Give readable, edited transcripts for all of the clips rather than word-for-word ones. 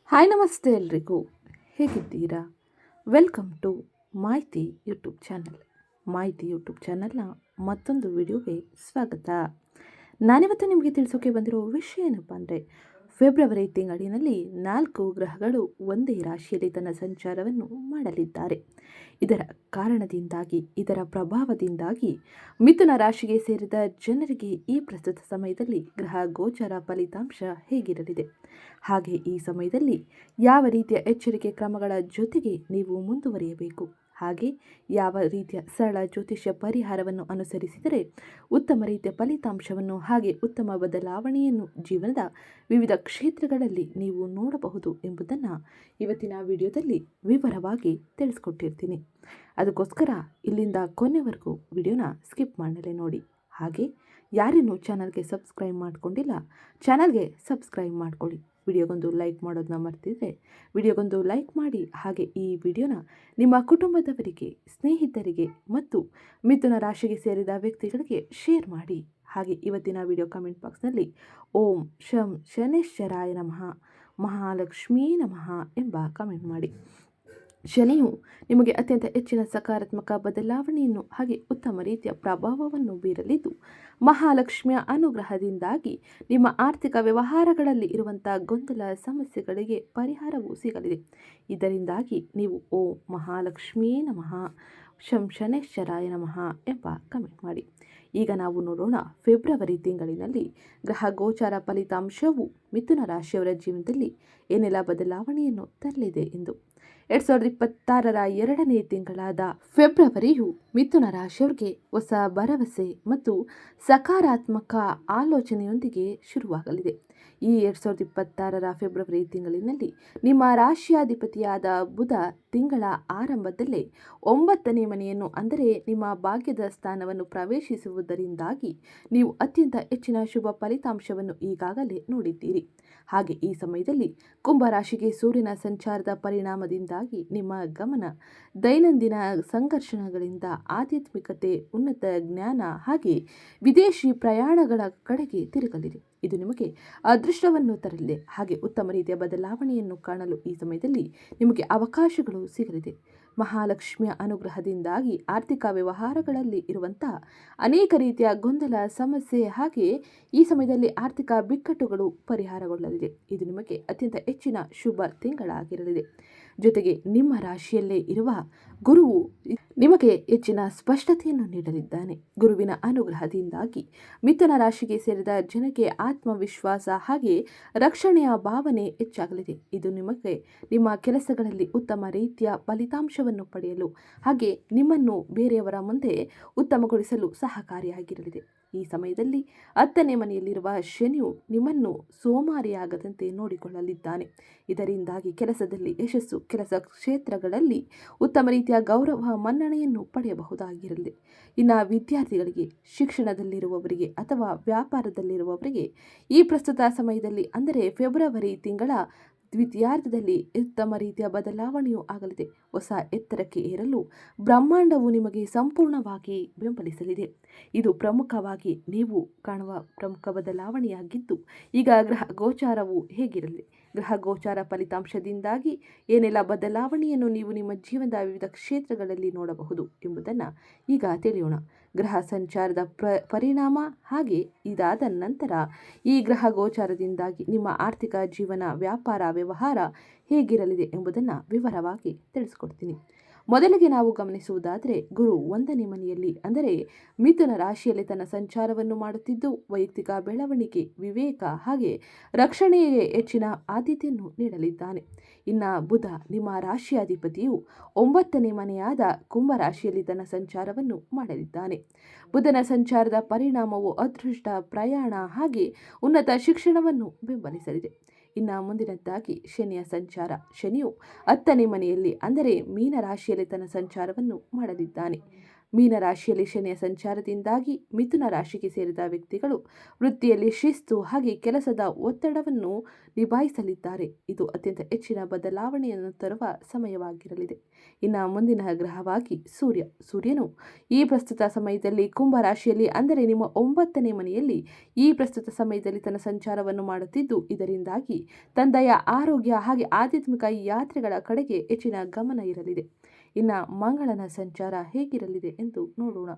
Hi ನಮಸ್ತೆ ಎಲ್ರಿಗೂ ಹೇಗಿದ್ದೀರಾ? ವೆಲ್ಕಮ್ ಟು ಮಾಹಿತಿ ಯೂಟ್ಯೂಬ್ ಚಾನಲ್. ಮಾಹಿತಿ ಯೂಟ್ಯೂಬ್ ಚಾನಲ್ನ ಮತ್ತೊಂದು ವಿಡಿಯೋಗೆ ಸ್ವಾಗತ. ನಾನಿವತ್ತು ನಿಮಗೆ ತಿಳಿಸೋಕೆ ಬಂದಿರೋ ವಿಷಯ ಏನಪ್ಪ ಅಂದರೆ, ಫೆಬ್ರವರಿ ತಿಂಗಳಿನಲ್ಲಿ 4 ಗ್ರಹಗಳು ಒಂದೇ ರಾಶಿಯಲ್ಲಿ ತನ್ನ ಸಂಚಾರವನ್ನು ಮಾಡಲಿದ್ದಾರೆ. ಇದರ ಕಾರಣದಿಂದಾಗಿ, ಇದರ ಪ್ರಭಾವದಿಂದಾಗಿ ಮಿಥುನ ರಾಶಿಗೆ ಸೇರಿದ ಜನರಿಗೆ ಈ ಪ್ರಸ್ತುತ ಸಮಯದಲ್ಲಿ ಗ್ರಹ ಗೋಚರ ಫಲಿತಾಂಶ ಹೇಗಿರಲಿದೆ, ಹಾಗೆ ಈ ಸಮಯದಲ್ಲಿ ಯಾವ ರೀತಿಯ ಎಚ್ಚರಿಕೆ ಕ್ರಮಗಳ ಜೊತೆಗೆ ನೀವು ಮುಂದುವರಿಯಬೇಕು, ಹಾಗೆ ಯಾವ ರೀತಿಯ ಸರಳ ಜ್ಯೋತಿಷ್ಯ ಪರಿಹಾರವನ್ನು ಅನುಸರಿಸಿದರೆ ಉತ್ತಮ ರೀತಿಯ ಫಲಿತಾಂಶವನ್ನು ಹಾಗೆ ಉತ್ತಮ ಬದಲಾವಣೆಯನ್ನು ಜೀವನದ ವಿವಿಧ ಕ್ಷೇತ್ರಗಳಲ್ಲಿ ನೀವು ನೋಡಬಹುದು ಎಂಬುದನ್ನು ಇವತ್ತಿನ ವಿಡಿಯೋದಲ್ಲಿ ವಿವರವಾಗಿ ತಿಳಿಸ್ಕೊಟ್ಟಿರ್ತೀನಿ. ಅದಕ್ಕೋಸ್ಕರ ಇಲ್ಲಿಂದ ಕೊನೆವರೆಗೂ ವಿಡಿಯೋನ ಸ್ಕಿಪ್ ಮಾಡಲೇ ನೋಡಿ. ಹಾಗೆ ಯಾರೇನು ಚಾನಲ್ಗೆ ಸಬ್ಸ್ಕ್ರೈಬ್ ಮಾಡ್ಕೊಂಡಿಲ್ಲ, ಚಾನಲ್ಗೆ ಸಬ್ಸ್ಕ್ರೈಬ್ ಮಾಡ್ಕೊಳ್ಳಿ. ವಿಡಿಯೋಗೊಂದು ಲೈಕ್ ಮಾಡೋದನ್ನ ಮರ್ತಿದ್ರೆ ವಿಡಿಯೋಗೊಂದು ಲೈಕ್ ಮಾಡಿ. ಹಾಗೆ ಈ ವಿಡಿಯೋನ ನಿಮ್ಮ ಕುಟುಂಬದವರಿಗೆ, ಸ್ನೇಹಿತರಿಗೆ ಮತ್ತು ಮಿಥುನ ರಾಶಿಗೆ ಸೇರಿದ ವ್ಯಕ್ತಿಗಳಿಗೆ ಶೇರ್ ಮಾಡಿ. ಹಾಗೆ ಇವತ್ತಿನ ವಿಡಿಯೋ ಕಮೆಂಟ್ ಬಾಕ್ಸ್ನಲ್ಲಿ ಓಂ ಶಂ ಶನೇಶ್ವರಾಯ ನಮಃ, ಮಹಾಲಕ್ಷ್ಮೀ ನಮಃ ಎಂಬ ಕಮೆಂಟ್ ಮಾಡಿ. ಶನಿಯು ನಿಮಗೆ ಅತ್ಯಂತ ಹೆಚ್ಚಿನ ಸಕಾರಾತ್ಮಕ ಬದಲಾವಣೆಯನ್ನು ಹಾಗೆ ಉತ್ತಮ ರೀತಿಯ ಪ್ರಭಾವವನ್ನು ಬೀರಲಿದ್ದು, ಮಹಾಲಕ್ಷ್ಮಿಯ ಅನುಗ್ರಹದಿಂದಾಗಿ ನಿಮ್ಮ ಆರ್ಥಿಕ ವ್ಯವಹಾರಗಳಲ್ಲಿ ಇರುವಂಥ ಗೊಂದಲ ಸಮಸ್ಯೆಗಳಿಗೆ ಪರಿಹಾರವೂ ಸಿಗಲಿದೆ. ಇದರಿಂದಾಗಿ ನೀವು ಓಂ ಮಹಾಲಕ್ಷ್ಮೀ ನಮಃ, ಶಂ ಶನೇಶ್ವರಾಯ ನಮಃ ಎಂಬ ಕಮೆಂಟ್ ಮಾಡಿ. ಈಗ ನಾವು ನೋಡೋಣ, ಫೆಬ್ರವರಿ ತಿಂಗಳಿನಲ್ಲಿ ಗ್ರಹ ಗೋಚಾರ ಫಲಿತಾಂಶವು ಮಿಥುನ ರಾಶಿಯವರ ಜೀವನದಲ್ಲಿ ಏನೆಲ್ಲ ಬದಲಾವಣೆಯನ್ನು ತರಲಿದೆ ಎಂದು. 2026ರ 2ನೇ ತಿಂಗಳಾದ ಫೆಬ್ರವರಿಯು ಮಿಥುನ ರಾಶಿಯವರಿಗೆ ಹೊಸ ಭರವಸೆ ಮತ್ತು ಸಕಾರಾತ್ಮಕ ಆಲೋಚನೆಯೊಂದಿಗೆ ಶುರುವಾಗಲಿದೆ. ಈ 2026ರ ಫೆಬ್ರವರಿ ತಿಂಗಳಿನಲ್ಲಿ ನಿಮ್ಮ ರಾಶಿಯಾಧಿಪತಿಯಾದ ಬುಧ ತಿಂಗಳ ಆರಂಭದಲ್ಲೇ 9ನೇ ಮನೆಯನ್ನು ಅಂದರೆ ನಿಮ್ಮ ಭಾಗ್ಯದ ಸ್ಥಾನವನ್ನು ಪ್ರವೇಶಿಸುವುದರಿಂದಾಗಿ ನೀವು ಅತ್ಯಂತ ಹೆಚ್ಚಿನ ಶುಭ ಫಲಿತಾಂಶವನ್ನು ಈಗಾಗಲೇ ನೋಡಿದ್ದೀರಿ. ಹಾಗೆ ಈ ಸಮಯದಲ್ಲಿ ಕುಂಭರಾಶಿಗೆ ಸೂರ್ಯನ ಸಂಚಾರದ ಪರಿಣಾಮದಿಂದಾಗಿ ನಿಮ್ಮ ಗಮನ ದೈನಂದಿನ ಸಂಘರ್ಷಣಗಳಿಂದ ಆಧ್ಯಾತ್ಮಿಕತೆ, ಉನ್ನತ ಜ್ಞಾನ ಹಾಗೆ ವಿದೇಶಿ ಪ್ರಯಾಣಗಳ ಕಡೆಗೆ ತಿರುಗಲಿದೆ. ಇದು ನಿಮಗೆ ಅದೃಷ್ಟವನ್ನು ತರಲಿದೆ. ಹಾಗೆ ಉತ್ತಮ ರೀತಿಯ ಬದಲಾವಣೆಯನ್ನು ಕಾಣಲು ಈ ಸಮಯದಲ್ಲಿ ನಿಮಗೆ ಅವಕಾಶಗಳು ಸಿಗಲಿದೆ. ಮಹಾಲಕ್ಷ್ಮಿಯ ಅನುಗ್ರಹದಿಂದಾಗಿ ಆರ್ಥಿಕ ವ್ಯವಹಾರಗಳಲ್ಲಿ ಇರುವಂತಹ ಅನೇಕ ರೀತಿಯ ಗೊಂದಲ ಸಮಸ್ಯೆ ಹಾಗೆ ಈ ಸಮಯದಲ್ಲಿ ಆರ್ಥಿಕ ಬಿಕ್ಕಟ್ಟುಗಳು ಪರಿಹಾರಗೊಳ್ಳಲಿದೆ. ಇದು ನಿಮಗೆ ಅತ್ಯಂತ ಹೆಚ್ಚಿನ ಶುಭ ತಿಂಗಳಾಗಿರಲಿದೆ. ಜೊತೆಗೆ ನಿಮ್ಮ ರಾಶಿಯಲ್ಲೇ ಇರುವ ಗುರುವು ನಿಮಗೆ ಹೆಚ್ಚಿನ ಸ್ಪಷ್ಟತೆಯನ್ನು ನೀಡಲಿದ್ದಾನೆ. ಗುರುವಿನ ಅನುಗ್ರಹದಿಂದಾಗಿ ಮಿಥುನ ರಾಶಿಗೆ ಸೇರಿದ ಜನಕ್ಕೆ ಆತ್ಮವಿಶ್ವಾಸ ಹಾಗೆ ರಕ್ಷಣೆಯ ಭಾವನೆ ಹೆಚ್ಚಾಗಲಿದೆ. ಇದು ನಿಮಗೆ ನಿಮ್ಮ ಕೆಲಸಗಳಲ್ಲಿ ಉತ್ತಮ ರೀತಿಯ ಫಲಿತಾಂಶವನ್ನು ಪಡೆಯಲು ಹಾಗೆ ನಿಮ್ಮನ್ನು ಬೇರೆಯವರ ಮುಂದೆ ಉತ್ತಮಗೊಳಿಸಲು ಸಹಕಾರಿಯಾಗಿರಲಿದೆ. ಈ ಸಮಯದಲ್ಲಿ 10ನೇ ಮನೆಯಲ್ಲಿರುವ ಶನಿಯು ನಿಮ್ಮನ್ನು ಸೋಮಾರಿಯಾಗದಂತೆ ನೋಡಿಕೊಳ್ಳಲಿದ್ದಾನೆ. ಇದರಿಂದಾಗಿ ಕೆಲಸದಲ್ಲಿ ಯಶಸ್ಸು, ಕೆಲಸ ಕ್ಷೇತ್ರಗಳಲ್ಲಿ ಉತ್ತಮ ರೀತಿಯ ಗೌರವ ಮನ್ನಣೆಯನ್ನು ಪಡೆಯಬಹುದಾಗಿರಲಿದೆ. ಇನ್ನು ವಿದ್ಯಾರ್ಥಿಗಳಿಗೆ, ಶಿಕ್ಷಣದಲ್ಲಿರುವವರಿಗೆ ಅಥವಾ ವ್ಯಾಪಾರದಲ್ಲಿರುವವರಿಗೆ ಈ ಪ್ರಸ್ತುತ ಸಮಯದಲ್ಲಿ ಅಂದರೆ ಫೆಬ್ರವರಿ ತಿಂಗಳ ದ್ವಿತೀಯಾರ್ಧದಲ್ಲಿ ಉತ್ತಮ ರೀತಿಯ ಬದಲಾವಣೆಯೂ ಆಗಲಿದೆ. ಹೊಸ ಎತ್ತರಕ್ಕೆ ಏರಲು ಬ್ರಹ್ಮಾಂಡವು ನಿಮಗೆ ಸಂಪೂರ್ಣವಾಗಿ ಬೆಂಬಲಿಸಲಿದೆ. ಇದು ಪ್ರಮುಖವಾಗಿ ನೀವು ಕಾಣುವ ಪ್ರಮುಖ ಬದಲಾವಣೆಯಾಗಿದ್ದು, ಈಗ ಗ್ರಹ ಗೋಚಾರವು ಹೇಗಿರಲಿದೆ, ಗ್ರಹ ಗೋಚಾರ ಫಲಿತಾಂಶದಿಂದಾಗಿ ಏನೆಲ್ಲ ಬದಲಾವಣೆಯನ್ನು ನೀವು ನಿಮ್ಮ ಜೀವನದ ವಿವಿಧ ಕ್ಷೇತ್ರಗಳಲ್ಲಿ ನೋಡಬಹುದು ಎಂಬುದನ್ನು ಈಗ ತಿಳಿಯೋಣ. ಗ್ರಹ ಸಂಚಾರದ ಪರಿಣಾಮ ಹಾಗೆ ಇದಾದ ನಂತರ ಈ ಗ್ರಹ ಗೋಚಾರದಿಂದಾಗಿ ನಿಮ್ಮ ಆರ್ಥಿಕ ಜೀವನ, ವ್ಯಾಪಾರ, ವ್ಯವಹಾರ ಹೇಗಿರಲಿದೆ ಎಂಬುದನ್ನು ವಿವರವಾಗಿ ತಿಳಿಸ್ಕೊಡ್ತೀನಿ. ಮೊದಲಿಗೆ ನಾವು ಗಮನಿಸುವುದಾದರೆ, ಗುರು 1ನೇ ಮನೆಯಲ್ಲಿ ಅಂದರೆ ಮಿಥುನ ರಾಶಿಯಲ್ಲಿ ತನ್ನ ಸಂಚಾರವನ್ನು ಮಾಡುತ್ತಿದ್ದು ವೈಯಕ್ತಿಕ ಬೆಳವಣಿಗೆ, ವಿವೇಕ ಹಾಗೆ ರಕ್ಷಣೆಗೆ ಹೆಚ್ಚಿನ ಆದ್ಯತೆಯನ್ನು ನೀಡಲಿದ್ದಾನೆ. ಇನ್ನು ಬುಧ ನಿಮ್ಮ ರಾಶಿಯಾಧಿಪತಿಯು 9ನೇ ಮನೆಯಾದ ಕುಂಭರಾಶಿಯಲ್ಲಿ ತನ್ನ ಸಂಚಾರವನ್ನು ಮಾಡಲಿದ್ದಾನೆ. ಬುಧನ ಸಂಚಾರದ ಪರಿಣಾಮವು ಅದೃಷ್ಟ, ಪ್ರಯಾಣ ಹಾಗೆ ಉನ್ನತ ಶಿಕ್ಷಣವನ್ನು ಬೆಂಬಲಿಸಲಿದೆ. ಇನ್ನು ಮುಂದಿನದ್ದಾಗಿ ಶನಿಯ ಸಂಚಾರ. ಶನಿಯು 10ನೇ ಮನೆಯಲ್ಲಿ ಅಂದರೆ ಮೀನ ರಾಶಿಯಲ್ಲಿ ತನ್ನ ಸಂಚಾರವನ್ನು ಮಾಡಲಿದ್ದಾನೆ. ಮೀನರಾಶಿಯಲ್ಲಿ ಶನಿಯ ಸಂಚಾರದಿಂದಾಗಿ ಮಿಥುನ ರಾಶಿಗೆ ಸೇರಿದ ವ್ಯಕ್ತಿಗಳು ವೃತ್ತಿಯಲ್ಲಿ ಶಿಸ್ತು ಹಾಗೆ ಕೆಲಸದ ಒತ್ತಡವನ್ನು ನಿಭಾಯಿಸಲಿದ್ದಾರೆ. ಇದು ಅತ್ಯಂತ ಹೆಚ್ಚಿನ ಬದಲಾವಣೆಯನ್ನು ತರುವ ಸಮಯವಾಗಿರಲಿದೆ. ಇನ್ನು ಮುಂದಿನ ಗ್ರಹವಾಗಿ ಸೂರ್ಯನು ಈ ಪ್ರಸ್ತುತ ಸಮಯದಲ್ಲಿ ಕುಂಭ ರಾಶಿಯಲ್ಲಿ ಅಂದರೆ ನಿಮ್ಮ 9ನೇ ಮನೆಯಲ್ಲಿ ಈ ಪ್ರಸ್ತುತ ಸಮಯದಲ್ಲಿ ತನ್ನ ಸಂಚಾರವನ್ನು ಮಾಡುತ್ತಿದ್ದು, ಇದರಿಂದಾಗಿ ತಂದೆಯ ಆರೋಗ್ಯ ಹಾಗೆ ಆಧ್ಯಾತ್ಮಿಕ ಯಾತ್ರೆಗಳ ಕಡೆಗೆ ಹೆಚ್ಚಿನ ಗಮನ ಇರಲಿದೆ. ಇನ್ನು ಮಂಗಳನ ಸಂಚಾರ ಹೇಗಿರಲಿದೆ ಎಂದು ನೋಡೋಣ.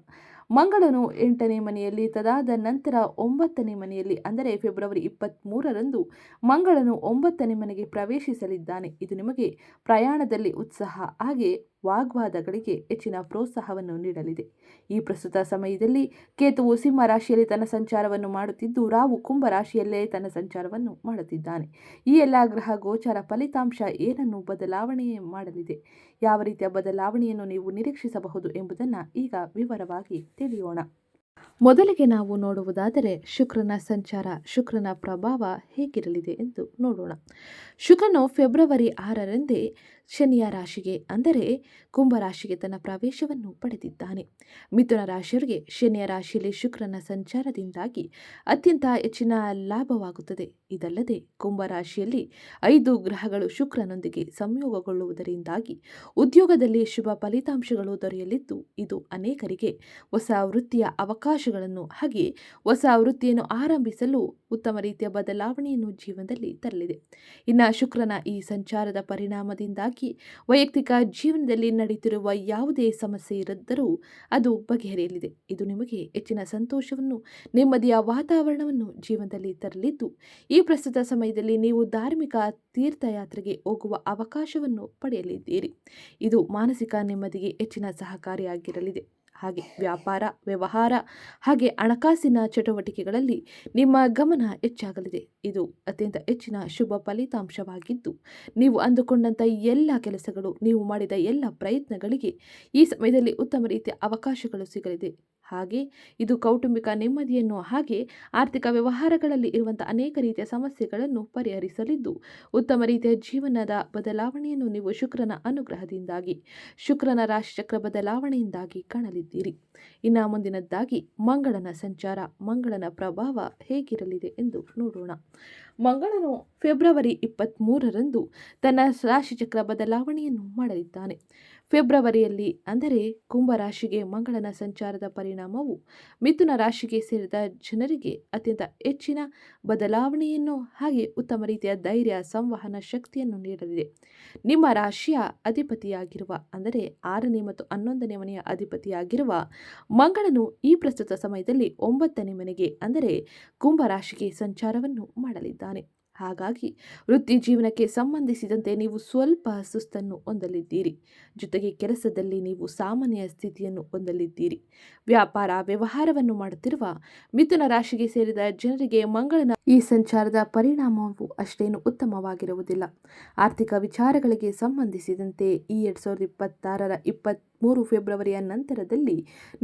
ಮಂಗಳನು 8ನೇ ಮನೆಯಲ್ಲಿ, ತದಾದ ನಂತರ 9ನೇ ಮನೆಯಲ್ಲಿ ಅಂದರೆ ಫೆಬ್ರವರಿ 23ರಂದು ಮಂಗಳನು 9ನೇ ಮನೆಗೆ ಪ್ರವೇಶಿಸಲಿದ್ದಾನೆ. ಇದು ನಿಮಗೆ ಪ್ರಯಾಣದಲ್ಲಿ ಉತ್ಸಾಹ ಹಾಗೆ ವಾಗ್ವಾದಗಳಿಗೆ ಹೆಚ್ಚಿನ ಪ್ರೋತ್ಸಾಹವನ್ನು ನೀಡಲಿದೆ. ಈ ಪ್ರಸ್ತುತ ಸಮಯದಲ್ಲಿ ಕೇತುವು ಸಿಂಹ ರಾಶಿಯಲ್ಲಿ ತನ್ನ ಸಂಚಾರವನ್ನು ಮಾಡುತ್ತಿದ್ದು, ರಾಹು ಕುಂಭ ರಾಶಿಯಲ್ಲೇ ತನ್ನ ಸಂಚಾರವನ್ನು ಮಾಡುತ್ತಿದ್ದಾನೆ. ಈ ಎಲ್ಲ ಗ್ರಹ ಗೋಚಾರ ಫಲಿತಾಂಶ ಏನನ್ನು ಬದಲಾವಣೆ ಮಾಡಲಿದೆ, ಯಾವ ರೀತಿಯ ಬದಲಾವಣೆಯನ್ನು ನೀವು ನಿರೀಕ್ಷಿಸಬಹುದು ಎಂಬುದನ್ನು ಈಗ ವಿವರವಾಗಿ ತಿಳಿಯೋಣ. ಮೊದಲಿಗೆ ನಾವು ನೋಡುವುದಾದರೆ ಶುಕ್ರನ ಸಂಚಾರ, ಶುಕ್ರನ ಪ್ರಭಾವ ಹೇಗಿರಲಿದೆ ಎಂದು ನೋಡೋಣ. ಶುಕ್ರನು ಫೆಬ್ರವರಿ 6ರಂದೇ ಶನಿಯ ರಾಶಿಗೆ ಅಂದರೆ ಕುಂಭ ರಾಶಿಗೆ ತನ್ನ ಪ್ರವೇಶವನ್ನು ಪಡೆದಿದ್ದಾನೆ. ಮಿಥುನ ರಾಶಿಯವರಿಗೆ ಶನಿಯ ರಾಶಿಯಲ್ಲಿ ಶುಕ್ರನ ಸಂಚಾರದಿಂದಾಗಿ ಅತ್ಯಂತ ಹೆಚ್ಚಿನ ಲಾಭವಾಗುತ್ತದೆ. ಇದಲ್ಲದೆ ಕುಂಭ ರಾಶಿಯಲ್ಲಿ 5 ಗ್ರಹಗಳು ಶುಕ್ರನೊಂದಿಗೆ ಸಂಯೋಗಗೊಳ್ಳುವುದರಿಂದಾಗಿ ಉದ್ಯೋಗದಲ್ಲಿ ಶುಭ ಫಲಿತಾಂಶಗಳು ದೊರೆಯಲಿದ್ದು, ಇದು ಅನೇಕರಿಗೆ ಹೊಸ ವೃತ್ತಿಯ ಅವಕಾಶಗಳನ್ನು ಹಾಗೆ ಹೊಸ ವೃತ್ತಿಯನ್ನು ಆರಂಭಿಸಲು ಉತ್ತಮ ರೀತಿಯ ಬದಲಾವಣೆಯನ್ನು ಜೀವನದಲ್ಲಿ ತರಲಿದೆ. ಇನ್ನು ಶುಕ್ರನ ಈ ಸಂಚಾರದ ಪರಿಣಾಮದಿಂದಾಗಿ ವೈಯಕ್ತಿಕ ಜೀವನದಲ್ಲಿ ನಡೆಯುತ್ತಿರುವ ಯಾವುದೇ ಸಮಸ್ಯೆ ಇದ್ದರೂ ಅದು ಬಗೆಹರಿಯಲಿದೆ. ಇದು ನಿಮಗೆ ಹೆಚ್ಚಿನ ಸಂತೋಷವನ್ನು, ನೆಮ್ಮದಿಯ ವಾತಾವರಣವನ್ನು ಜೀವನದಲ್ಲಿ ತರಲಿದ್ದು, ಈ ಪ್ರಸ್ತುತ ಸಮಯದಲ್ಲಿ ನೀವು ಧಾರ್ಮಿಕ ತೀರ್ಥಯಾತ್ರೆಗೆ ಹೋಗುವ ಅವಕಾಶವನ್ನು ಪಡೆಯಲಿದ್ದೀರಿ. ಇದು ಮಾನಸಿಕ ನೆಮ್ಮದಿಗೆ ಹೆಚ್ಚಿನ ಸಹಕಾರಿಯಾಗಿರಲಿದೆ. ಹಾಗೆ ವ್ಯಾಪಾರ, ವ್ಯವಹಾರ ಹಾಗೆ ಹಣಕಾಸಿನ ಚಟುವಟಿಕೆಗಳಲ್ಲಿ ನಿಮ್ಮ ಗಮನ ಹೆಚ್ಚಾಗಲಿದೆ. ಇದು ಅತ್ಯಂತ ಹೆಚ್ಚಿನ ಶುಭ ಫಲಿತಾಂಶವಾಗಿದ್ದು, ನೀವು ಅಂದುಕೊಂಡಂಥ ಎಲ್ಲ ಕೆಲಸಗಳು, ನೀವು ಮಾಡಿದ ಎಲ್ಲ ಪ್ರಯತ್ನಗಳಿಗೆ ಈ ಸಮಯದಲ್ಲಿ ಉತ್ತಮ ರೀತಿಯ ಅವಕಾಶಗಳು ಸಿಗಲಿದೆ. ಹಾಗೆ ಇದು ಕೌಟುಂಬಿಕ ನೆಮ್ಮದಿಯನ್ನು ಹಾಗೆ ಆರ್ಥಿಕ ವ್ಯವಹಾರಗಳಲ್ಲಿ ಇರುವಂಥ ಅನೇಕ ರೀತಿಯ ಸಮಸ್ಯೆಗಳನ್ನು ಪರಿಹರಿಸಲಿದ್ದು, ಉತ್ತಮ ರೀತಿಯ ಜೀವನದ ಬದಲಾವಣೆಯನ್ನು ನೀವು ಶುಕ್ರನ ಅನುಗ್ರಹದಿಂದಾಗಿ, ಶುಕ್ರನ ರಾಶಿಚಕ್ರ ಬದಲಾವಣೆಯಿಂದಾಗಿ ಕಾಣಲಿದ್ದೀರಿ. ಇನ್ನು ಮುಂದಿನದ್ದಾಗಿ ಮಂಗಳನ ಸಂಚಾರ, ಮಂಗಳನ ಪ್ರಭಾವ ಹೇಗಿರಲಿದೆ ಎಂದು ನೋಡೋಣ. ಮಂಗಳನು ಫೆಬ್ರವರಿ 23ರಂದು ತನ್ನ ರಾಶಿಚಕ್ರ ಬದಲಾವಣೆಯನ್ನು ಮಾಡಲಿದ್ದಾನೆ. ಫೆಬ್ರವರಿಯಲ್ಲಿ ಅಂದರೆ ಕುಂಭ ರಾಶಿಗೆ ಮಂಗಳನ ಸಂಚಾರದ ಪರಿಣಾಮವು ಮಿಥುನ ರಾಶಿಗೆ ಸೇರಿದ ಜನರಿಗೆ ಅತ್ಯಂತ ಹೆಚ್ಚಿನ ಬದಲಾವಣೆಯನ್ನು ಹಾಗೆ ಉತ್ತಮ ರೀತಿಯ ಧೈರ್ಯ, ಸಂವಹನ ಶಕ್ತಿಯನ್ನು ನೀಡಲಿದೆ. ನಿಮ್ಮ ರಾಶಿಯ ಅಧಿಪತಿಯಾಗಿರುವ ಅಂದರೆ 6ನೇ ಮತ್ತು 11ನೇ ಮನೆಯ ಅಧಿಪತಿಯಾಗಿರುವ ಮಂಗಳನು ಈ ಪ್ರಸ್ತುತ ಸಮಯದಲ್ಲಿ 9ನೇ ಮನೆಗೆ ಅಂದರೆ ಕುಂಭ ರಾಶಿಗೆ ಸಂಚಾರವನ್ನು ಮಾಡಲಿದ್ದಾನೆ. ಹಾಗಾಗಿ ವೃತ್ತಿ ಜೀವನಕ್ಕೆ ಸಂಬಂಧಿಸಿದಂತೆ ನೀವು ಸ್ವಲ್ಪ ಸುಸ್ತನ್ನು ಹೊಂದಲಿದ್ದೀರಿ. ಜೊತೆಗೆ ಕೆಲಸದಲ್ಲಿ ನೀವು ಸಾಮಾನ್ಯ ಸ್ಥಿತಿಯನ್ನು ಹೊಂದಲಿದ್ದೀರಿ. ವ್ಯಾಪಾರ, ವ್ಯವಹಾರವನ್ನು ಮಾಡುತ್ತಿರುವ ಮಿಥುನ ರಾಶಿಗೆ ಸೇರಿದ ಜನರಿಗೆ ಮಂಗಳನ ಈ ಸಂಚಾರದ ಪರಿಣಾಮವು ಅಷ್ಟೇನು ಉತ್ತಮವಾಗಿರುವುದಿಲ್ಲ. ಆರ್ಥಿಕ ವಿಚಾರಗಳಿಗೆ ಸಂಬಂಧಿಸಿದಂತೆ ಈ 2026ರ 23 ಫೆಬ್ರವರಿಯ ನಂತರದಲ್ಲಿ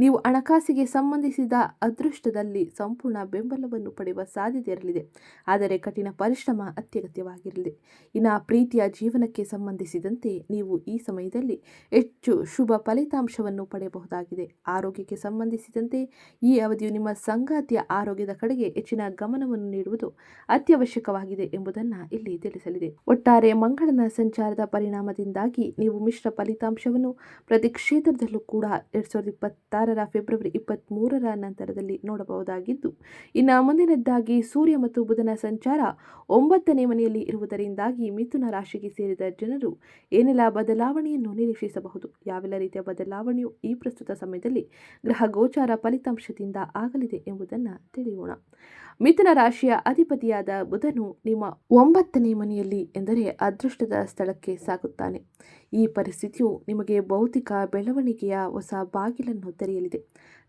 ನೀವು ಹಣಕಾಸಿಗೆ ಸಂಬಂಧಿಸಿದ ಅದೃಷ್ಟದಲ್ಲಿ ಸಂಪೂರ್ಣ ಬೆಂಬಲವನ್ನು ಪಡೆಯುವ ಸಾಧ್ಯತೆ ಇರಲಿದೆ. ಆದರೆ ಕಠಿಣ ಪರಿಶ್ರಮ ಅತ್ಯಗತ್ಯವಾಗಿರಲಿದೆ. ಇನ್ನು ಪ್ರೀತಿಯ ಜೀವನಕ್ಕೆ ಸಂಬಂಧಿಸಿದಂತೆ ನೀವು ಈ ಸಮಯದಲ್ಲಿ ಹೆಚ್ಚು ಶುಭ ಫಲಿತಾಂಶವನ್ನು ಪಡೆಯಬಹುದಾಗಿದೆ. ಆರೋಗ್ಯಕ್ಕೆ ಸಂಬಂಧಿಸಿದಂತೆ ಈ ಅವಧಿಯು ನಿಮ್ಮ ಸಂಗಾತಿಯ ಆರೋಗ್ಯದ ಕಡೆಗೆ ಹೆಚ್ಚಿನ ಗಮನವನ್ನು ನೀಡುವುದು ಅತ್ಯವಶ್ಯಕವಾಗಿದೆ ಎಂಬುದನ್ನು ಇಲ್ಲಿ ತಿಳಿಸಲಿದೆ. ಒಟ್ಟಾರೆ ಮಂಗಳನ ಸಂಚಾರದ ಪರಿಣಾಮದಿಂದಾಗಿ ನೀವು ಮಿಶ್ರ ಫಲಿತಾಂಶವನ್ನು ಪ್ರತಿ ಕ್ಷೇತ್ರದಲ್ಲೂ ಕೂಡ 2026ರ ಫೆಬ್ರವರಿ 23ರ ನಂತರದಲ್ಲಿ ನೋಡಬಹುದಾಗಿದ್ದು, ಇನ್ನು ಮುಂದಿನದ್ದಾಗಿ ಸೂರ್ಯ ಮತ್ತು ಬುಧನ ಸಂಚಾರ 9ನೇ ಮನೆಯಲ್ಲಿ ಇರುವುದರಿಂದಾಗಿ ಮಿಥುನ ರಾಶಿಗೆ ಸೇರಿದ ಜನರು ಏನೆಲ್ಲ ಬದಲಾವಣೆಯನ್ನು ನಿರೀಕ್ಷಿಸಬಹುದು, ಯಾವೆಲ್ಲ ರೀತಿಯ ಬದಲಾವಣೆಯು ಈ ಪ್ರಸ್ತುತ ಸಮಯದಲ್ಲಿ ಗ್ರಹ ಗೋಚಾರ ಫಲಿತಾಂಶದಿಂದ ಆಗಲಿದೆ ಎಂಬುದನ್ನು ತಿಳಿಯೋಣ. ಮಿಥುನ ರಾಶಿಯ ಅಧಿಪತಿಯಾದ ಬುಧನು ನಿಮ್ಮ 9ನೇ ಮನೆಯಲ್ಲಿ ಎಂದರೆ ಅದೃಷ್ಟದ ಸ್ಥಳಕ್ಕೆ ಸಾಗುತ್ತಾನೆ. ಈ ಪರಿಸ್ಥಿತಿಯು ನಿಮಗೆ ಭೌತಿಕ ಬೆಳವಣಿಗೆಯ ಹೊಸ ಬಾಗಿಲನ್ನು ತೆರೆಯಲಿದೆ.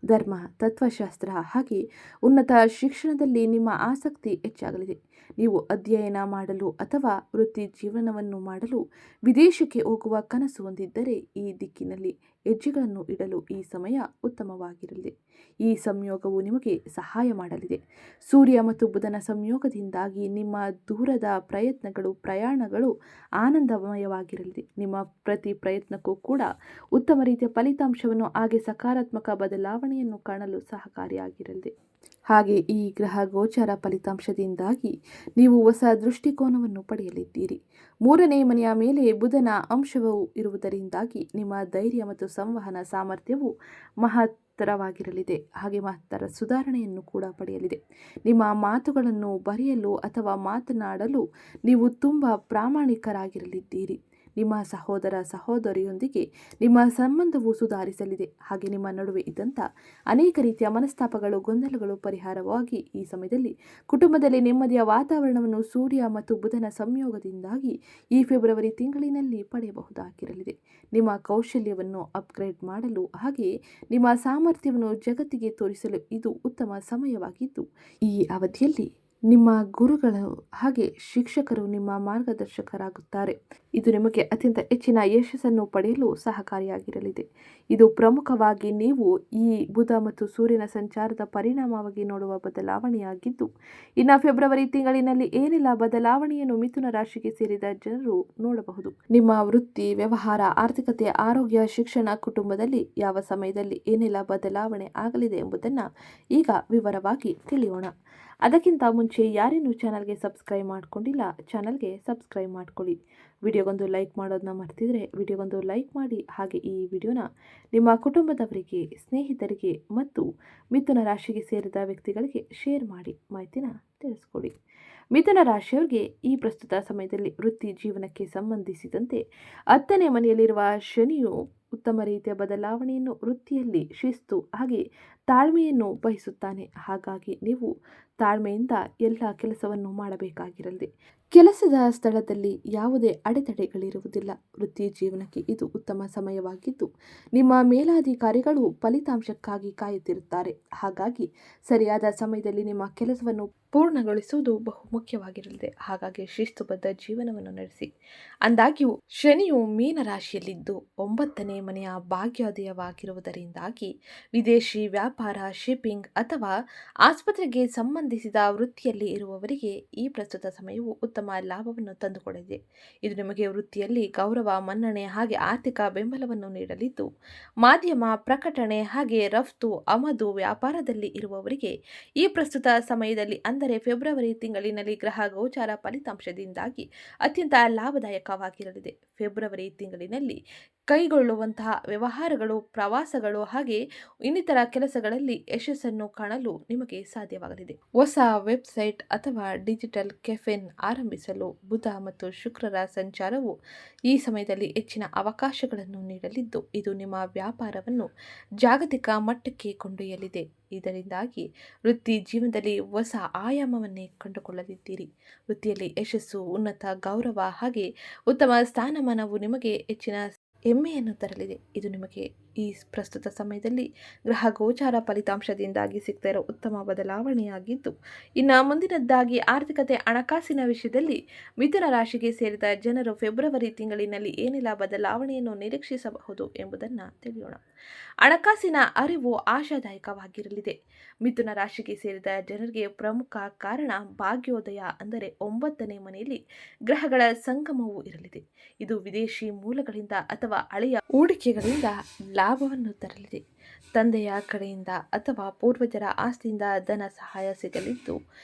ಧರ್ಮ, ತತ್ವಶಾಸ್ತ್ರ ಹಾಗೆ ಉನ್ನತ ಶಿಕ್ಷಣದಲ್ಲಿ ನಿಮ್ಮ ಆಸಕ್ತಿ ಹೆಚ್ಚಾಗಲಿದೆ. ನೀವು ಅಧ್ಯಯನ ಮಾಡಲು ಅಥವಾ ವೃತ್ತಿ ಜೀವನವನ್ನು ಮಾಡಲು ವಿದೇಶಕ್ಕೆ ಹೋಗುವ ಕನಸು ಹೊಂದಿದ್ದರೆ ಈ ದಿಕ್ಕಿನಲ್ಲಿ ಹೆಜ್ಜೆಗಳನ್ನು ಇಡಲು ಈ ಸಮಯ ಉತ್ತಮವಾಗಿರಲಿದೆ. ಈ ಸಂಯೋಗವು ನಿಮಗೆ ಸಹಾಯ ಮಾಡಲಿದೆ. ಸೂರ್ಯ ಮತ್ತು ಬುಧನ ಸಂಯೋಗದಿಂದಾಗಿ ನಿಮ್ಮ ದೂರದ ಪ್ರಯಾಣಗಳು ಆನಂದಮಯವಾಗಿರಲಿದೆ. ನಿಮ್ಮ ಪ್ರತಿ ಪ್ರಯತ್ನಕ್ಕೂ ಕೂಡ ಉತ್ತಮ ರೀತಿಯ ಫಲಿತಾಂಶವನ್ನು ಹಾಗೆ ಸಕಾರಾತ್ಮಕ ಬದಲಾವಣೆಯನ್ನು ಕಾಣಲು ಸಹಕಾರಿಯಾಗಿರಲಿದೆ. ಹಾಗೆ ಈ ಗ್ರಹ ಗೋಚಾರ ಫಲಿತಾಂಶದಿಂದಾಗಿ ನೀವು ಹೊಸ ದೃಷ್ಟಿಕೋನವನ್ನು ಪಡೆಯಲಿದ್ದೀರಿ. 3ನೇ ಮನೆಯ ಮೇಲೆ ಬುಧನ ಅಂಶವು ಇರುವುದರಿಂದಾಗಿ ನಿಮ್ಮ ಧೈರ್ಯ ಮತ್ತು ಸಂವಹನ ಸಾಮರ್ಥ್ಯವು ಮಹತ್ತರವಾಗಿರಲಿದೆ. ಹಾಗೆ ಮಹತ್ತರ ಸುಧಾರಣೆಯನ್ನು ಕೂಡ ಪಡೆಯಲಿದೆ. ನಿಮ್ಮ ಮಾತುಗಳನ್ನು ಬರೆಯಲು ಅಥವಾ ಮಾತನಾಡಲು ನೀವು ತುಂಬ ಪ್ರಾಮಾಣಿಕರಾಗಿರಲಿದ್ದೀರಿ. ನಿಮ್ಮ ಸಹೋದರಿಯೊಂದಿಗೆ ನಿಮ್ಮ ಸಂಬಂಧವು ಸುಧಾರಿಸಲಿದೆ. ಹಾಗೆ ನಿಮ್ಮ ನಡುವೆ ಇದ್ದಂಥ ಅನೇಕ ರೀತಿಯ ಮನಸ್ತಾಪಗಳು, ಗೊಂದಲಗಳು ಪರಿಹಾರವಾಗಿ ಈ ಸಮಯದಲ್ಲಿ ಕುಟುಂಬದಲ್ಲಿ ನೆಮ್ಮದಿಯ ವಾತಾವರಣವನ್ನು ಸೂರ್ಯ ಮತ್ತು ಬುಧನ ಸಂಯೋಗದಿಂದಾಗಿ ಈ ಫೆಬ್ರವರಿ ತಿಂಗಳಿನಲ್ಲಿ ಪಡೆಯಬಹುದಾಗಿರಲಿದೆ. ನಿಮ್ಮ ಕೌಶಲ್ಯವನ್ನು ಅಪ್ಗ್ರೇಡ್ ಮಾಡಲು ಹಾಗೆ ನಿಮ್ಮ ಸಾಮರ್ಥ್ಯವನ್ನು ಜಗತ್ತಿಗೆ ತೋರಿಸಲು ಇದು ಉತ್ತಮ ಸಮಯವಾಗಿದ್ದು, ಈ ಅವಧಿಯಲ್ಲಿ ನಿಮ್ಮ ಗುರುಗಳು ಹಾಗೆ ಶಿಕ್ಷಕರು ನಿಮ್ಮ ಮಾರ್ಗದರ್ಶಕರಾಗುತ್ತಾರೆ. ಇದು ನಿಮಗೆ ಅತ್ಯಂತ ಹೆಚ್ಚಿನ ಯಶಸ್ಸನ್ನು ಪಡೆಯಲು ಸಹಕಾರಿಯಾಗಿರಲಿದೆ. ಇದು ಪ್ರಮುಖವಾಗಿ ನೀವು ಈ ಬುಧ ಮತ್ತು ಸೂರ್ಯನ ಸಂಚಾರದ ಪರಿಣಾಮವಾಗಿ ನೋಡುವ ಬದಲಾವಣೆಯಾಗಿದ್ದು, ಇನ್ನು ಫೆಬ್ರವರಿ ತಿಂಗಳಿನಲ್ಲಿ ಏನೆಲ್ಲ ಬದಲಾವಣೆಯನ್ನು ಮಿಥುನ ರಾಶಿಗೆ ಸೇರಿದ ಜನರು ನೋಡಬಹುದು, ನಿಮ್ಮ ವೃತ್ತಿ, ವ್ಯವಹಾರ, ಆರ್ಥಿಕತೆ, ಆರೋಗ್ಯ, ಶಿಕ್ಷಣ, ಕುಟುಂಬದಲ್ಲಿ ಯಾವ ಸಮಯದಲ್ಲಿ ಏನೆಲ್ಲ ಬದಲಾವಣೆ ಆಗಲಿದೆ ಎಂಬುದನ್ನು ಈಗ ವಿವರವಾಗಿ ತಿಳಿಯೋಣ. ಅದಕ್ಕಿಂತ ಮುಂಚೆ ಯಾರೇನು ಚಾನಲ್ಗೆ ಸಬ್ಸ್ಕ್ರೈಬ್ ಮಾಡ್ಕೊಂಡಿಲ್ಲ, ಚಾನಲ್ಗೆ ಸಬ್ಸ್ಕ್ರೈಬ್ ಮಾಡ್ಕೊಳ್ಳಿ. ವಿಡಿಯೋಗೊಂದು ಲೈಕ್ ಮಾಡೋದನ್ನ ಮರ್ತಿದ್ರೆ ವಿಡಿಯೋಗೊಂದು ಲೈಕ್ ಮಾಡಿ. ಹಾಗೆ ಈ ವಿಡಿಯೋನ ನಿಮ್ಮ ಕುಟುಂಬದವರಿಗೆ, ಸ್ನೇಹಿತರಿಗೆ ಮತ್ತು ಮಿಥುನ ರಾಶಿಗೆ ಸೇರಿದ ವ್ಯಕ್ತಿಗಳಿಗೆ ಶೇರ್ ಮಾಡಿ ಮಾಹಿತಿನ ತಿಳಿಸ್ಕೊಡಿ. ಮಿಥುನ ರಾಶಿಯವರಿಗೆ ಈ ಪ್ರಸ್ತುತ ಸಮಯದಲ್ಲಿ ವೃತ್ತಿ ಜೀವನಕ್ಕೆ ಸಂಬಂಧಿಸಿದಂತೆ 10ನೇ ಮನೆಯಲ್ಲಿರುವ ಶನಿಯು ಉತ್ತಮ ರೀತಿಯ ಬದಲಾವಣೆಯನ್ನು, ವೃತ್ತಿಯಲ್ಲಿ ಶಿಸ್ತು ಹಾಗೆ ತಾಳ್ಮೆಯನ್ನು ಬಯಸುತ್ತಾನೆ. ಹಾಗಾಗಿ ನೀವು ತಾಳ್ಮೆಯಿಂದ ಎಲ್ಲ ಕೆಲಸವನ್ನು ಮಾಡಬೇಕಾಗಿರಲಿದೆ. ಕೆಲಸದ ಸ್ಥಳದಲ್ಲಿ ಯಾವುದೇ ಅಡೆತಡೆಗಳಿರುವುದಿಲ್ಲ. ವೃತ್ತಿ ಜೀವನಕ್ಕೆ ಇದು ಉತ್ತಮ ಸಮಯವಾಗಿದ್ದು, ನಿಮ್ಮ ಮೇಲಾಧಿಕಾರಿಗಳು ಫಲಿತಾಂಶಕ್ಕಾಗಿ ಕಾಯುತ್ತಿರುತ್ತಾರೆ. ಹಾಗಾಗಿ ಸರಿಯಾದ ಸಮಯದಲ್ಲಿ ನಿಮ್ಮ ಕೆಲಸವನ್ನು ಪೂರ್ಣಗೊಳಿಸುವುದು ಬಹು ಮುಖ್ಯವಾಗಿರಲಿದೆ. ಹಾಗಾಗಿ ಶಿಸ್ತುಬದ್ಧ ಜೀವನವನ್ನು ನಡೆಸಿ. ಅಂದಾಗ್ಯೂ ಶನಿಯು ಮೀನ ರಾಶಿಯಲ್ಲಿದ್ದು 9ನೇ ಮನೆಯ ಭಾಗ್ಯೋದಯವಾಗಿರುವುದರಿಂದಾಗಿ ವಿದೇಶಿ ವ್ಯಾಪಾರ, ಶಿಪ್ಪಿಂಗ್ ಅಥವಾ ಆಸ್ಪತ್ರೆಗೆ ಸಂಬಂಧಿಸಿದ ವೃತ್ತಿಯಲ್ಲಿ ಇರುವವರಿಗೆ ಈ ಪ್ರಸ್ತುತ ಸಮಯವು ಉತ್ತಮ ಲಾಭವನ್ನು ತಂದುಕೊಡಲಿದೆ. ಇದು ನಿಮಗೆ ವೃತ್ತಿಯಲ್ಲಿ ಗೌರವ, ಮನ್ನಣೆ ಹಾಗೆ ಆರ್ಥಿಕ ಬೆಂಬಲವನ್ನು ನೀಡಲಿದ್ದು, ಮಾಧ್ಯಮ, ಪ್ರಕಟಣೆ ಹಾಗೆ ರಫ್ತು, ಆಮದು ವ್ಯಾಪಾರದಲ್ಲಿ ಇರುವವರಿಗೆ ಈ ಪ್ರಸ್ತುತ ಸಮಯದಲ್ಲಿ ಅಂದರೆ ಫೆಬ್ರವರಿ ತಿಂಗಳಿನಲ್ಲಿ ಗ್ರಹ ಗೋಚಾರ ಫಲಿತಾಂಶದಿಂದಾಗಿ ಅತ್ಯಂತ ಲಾಭದಾಯಕವಾಗಿರಲಿದೆ. ಫೆಬ್ರವರಿ ತಿಂಗಳಿನಲ್ಲಿ ಕೈಗೊಳ್ಳುವಂತಹ ವ್ಯವಹಾರಗಳು, ಪ್ರವಾಸಗಳು ಹಾಗೆ ಇನ್ನಿತರ ಕೆಲಸಗಳಲ್ಲಿ ಯಶಸ್ಸನ್ನು ಕಾಣಲು ನಿಮಗೆ ಸಾಧ್ಯವಾಗಲಿದೆ. ಹೊಸ ವೆಬ್ಸೈಟ್ ಅಥವಾ ಡಿಜಿಟಲ್ ಕೆಫೆನ್ ಆರಂಭಿಸಲು ಬುಧ ಮತ್ತು ಶುಕ್ರರ ಸಂಚಾರವು ಈ ಸಮಯದಲ್ಲಿ ಹೆಚ್ಚಿನ ಅವಕಾಶಗಳನ್ನು ನೀಡಲಿದ್ದು, ಇದು ನಿಮ್ಮ ವ್ಯಾಪಾರವನ್ನು ಜಾಗತಿಕ ಮಟ್ಟಕ್ಕೆ ಕೊಂಡೊಯ್ಯಲಿದೆ. ಇದರಿಂದಾಗಿ ವೃತ್ತಿ ಜೀವನದಲ್ಲಿ ಹೊಸ ಆಯಾಮವನ್ನೇ ಕಂಡುಕೊಳ್ಳಲಿದ್ದೀರಿ. ವೃತ್ತಿಯಲ್ಲಿ ಯಶಸ್ಸು, ಉನ್ನತ ಗೌರವ ಹಾಗೆ ಉತ್ತಮ ಸ್ಥಾನಮಾನವು ನಿಮಗೆ ಹೆಚ್ಚಿನ ಹೆಮ್ಮೆಯನ್ನು ತರಲಿದೆ. ಇದು ನಿಮಗೆ ಈ ಪ್ರಸ್ತುತ ಸಮಯದಲ್ಲಿ ಗ್ರಹ ಗೋಚಾರ ಫಲಿತಾಂಶದಿಂದಾಗಿ ಸಿಗ್ತಾ ಇರೋ ಉತ್ತಮ ಬದಲಾವಣೆಯಾಗಿದ್ದು, ಇನ್ನು ಮುಂದಿನದ್ದಾಗಿ ಆರ್ಥಿಕತೆ, ಹಣಕಾಸಿನ ವಿಷಯದಲ್ಲಿ ಮಿಥುನ ರಾಶಿಗೆ ಸೇರಿದ ಜನರು ಫೆಬ್ರವರಿ ತಿಂಗಳಿನಲ್ಲಿ ಏನೆಲ್ಲ ಬದಲಾವಣೆಯನ್ನು ನಿರೀಕ್ಷಿಸಬಹುದು ಎಂಬುದನ್ನು ತಿಳಿಯೋಣ. ಹಣಕಾಸಿನ ಅರಿವು ಆಶಾದಾಯಕವಾಗಿರಲಿದೆ. ಮಿಥುನ ರಾಶಿಗೆ ಸೇರಿದ ಜನರಿಗೆ ಪ್ರಮುಖ ಕಾರಣ ಭಾಗ್ಯೋದಯ ಅಂದರೆ 9ನೇ ಮನೆಯಲ್ಲಿ ಗ್ರಹಗಳ ಸಂಗಮವೂ ಇರಲಿದೆ. ಇದು ವಿದೇಶಿ ಮೂಲಗಳಿಂದ ಅಥವಾ ಹಳೆಯ ಹೂಡಿಕೆಗಳಿಂದ ಲಾಭವನ್ನು ತರಲಿದೆ. ತಂದೆಯ ಕಡೆಯಿಂದ ಅಥವಾ ಪೂರ್ವಜರ ಆಸ್ತಿಯಿಂದ ಧನ ಸಹಾಯ ಸಿಗಲಿದ್ದು,